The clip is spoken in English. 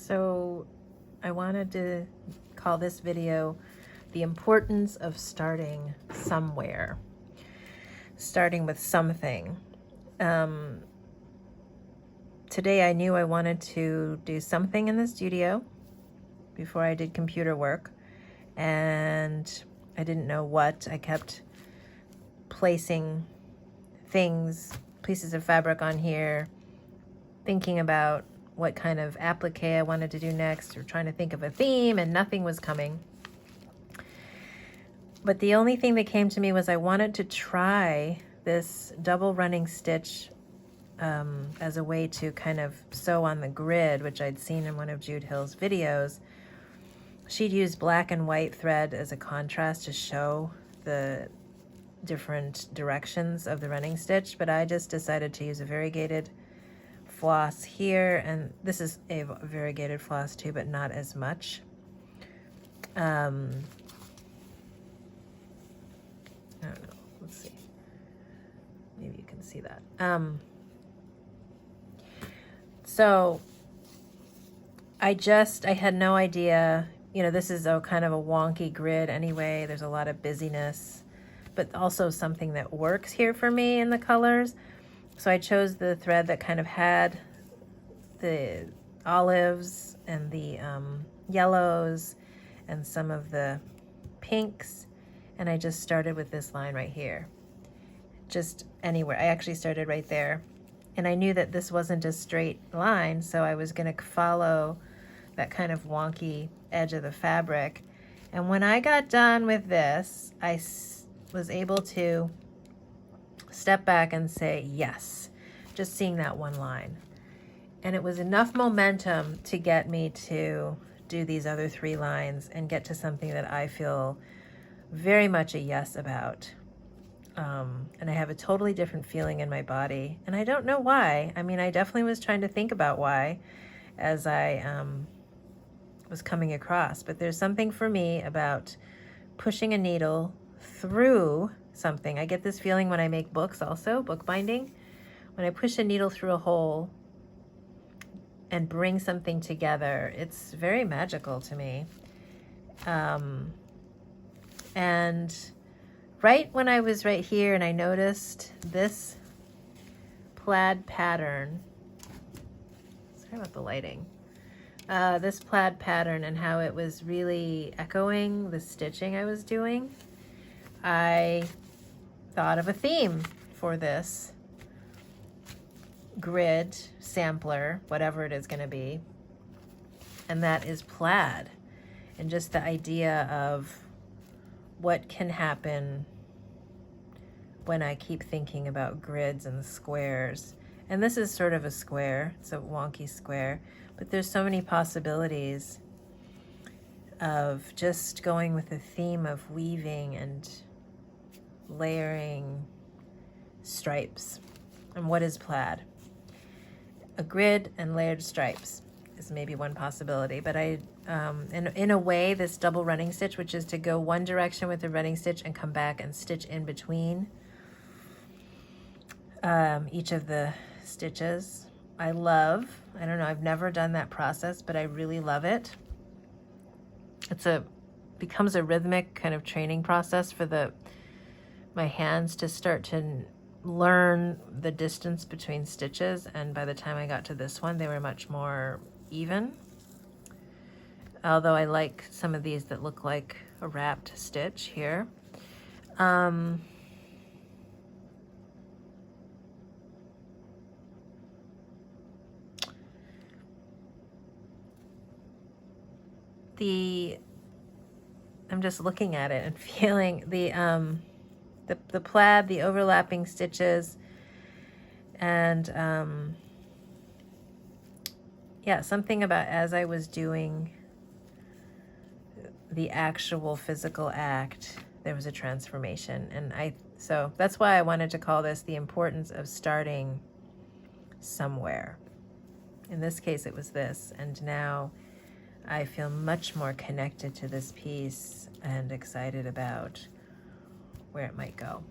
So I wanted to call this video The Importance of Starting Somewhere. Starting with something. Today I knew I wanted to do something in the studio before I did computer work, and I didn't know what. I kept placing things, pieces of fabric on here, thinking about what kind of applique I wanted to do next, or trying to think of a theme, and nothing was coming. But the only thing that came to me was I wanted to try this double running stitch as a way to kind of sew on the grid, which I'd seen in one of Jude Hill's videos. She'd used black and white thread as a contrast to show the different directions of the running stitch, but I just decided to use a variegated floss here, and this is a variegated floss too, but not as much. I don't know, let's see, maybe you can see that. So I had no idea, this is a kind of a wonky grid anyway. There's a lot of busyness, but also something that works here for me in the colors. So I chose the thread that kind of had the olives and the yellows and some of the pinks. And I just started with this line right here. Just anywhere. I actually started right there. And I knew that this wasn't a straight line, so I was going to follow that kind of wonky edge of the fabric. And when I got done with this, I was able to step back and say yes, just seeing that one line. And it was enough momentum to get me to do these other 3 lines and get to something that I feel very much a yes about. And I have a totally different feeling in my body, and I don't know why. I mean, I definitely was trying to think about why as I was coming across, but there's something for me about pushing a needle through something. I get this feeling when I make books also, bookbinding, when I push a needle through a hole and bring something together. It's very magical to me. And right when I was right here and I noticed this plaid pattern, sorry about the lighting, this plaid pattern and how it was really echoing the stitching I was doing, I thought of a theme for this grid sampler, whatever it is going to be, and that is plaid, and just the idea of what can happen when I keep thinking about grids and squares. And this is sort of a square, it's a wonky square, but there's so many possibilities of just going with the theme of weaving and layering stripes. And what is plaid? A grid and layered stripes is maybe one possibility, but in a way, this double running stitch, which is to go one direction with the running stitch and come back and stitch in between each of the stitches, I love. I don't know, I've never done that process, but I really love it. Becomes a rhythmic kind of training process for my hands to start to learn the distance between stitches, and by the time I got to this one, they were much more even. Although I like some of these that look like a wrapped stitch here. I'm just looking at it and feeling the plaid, the overlapping stitches, and yeah, something about as I was doing the actual physical act, there was a transformation. And so that's why I wanted to call this The Importance of Starting Somewhere. In this case, it was this, and now I feel much more connected to this piece and excited about where it might go.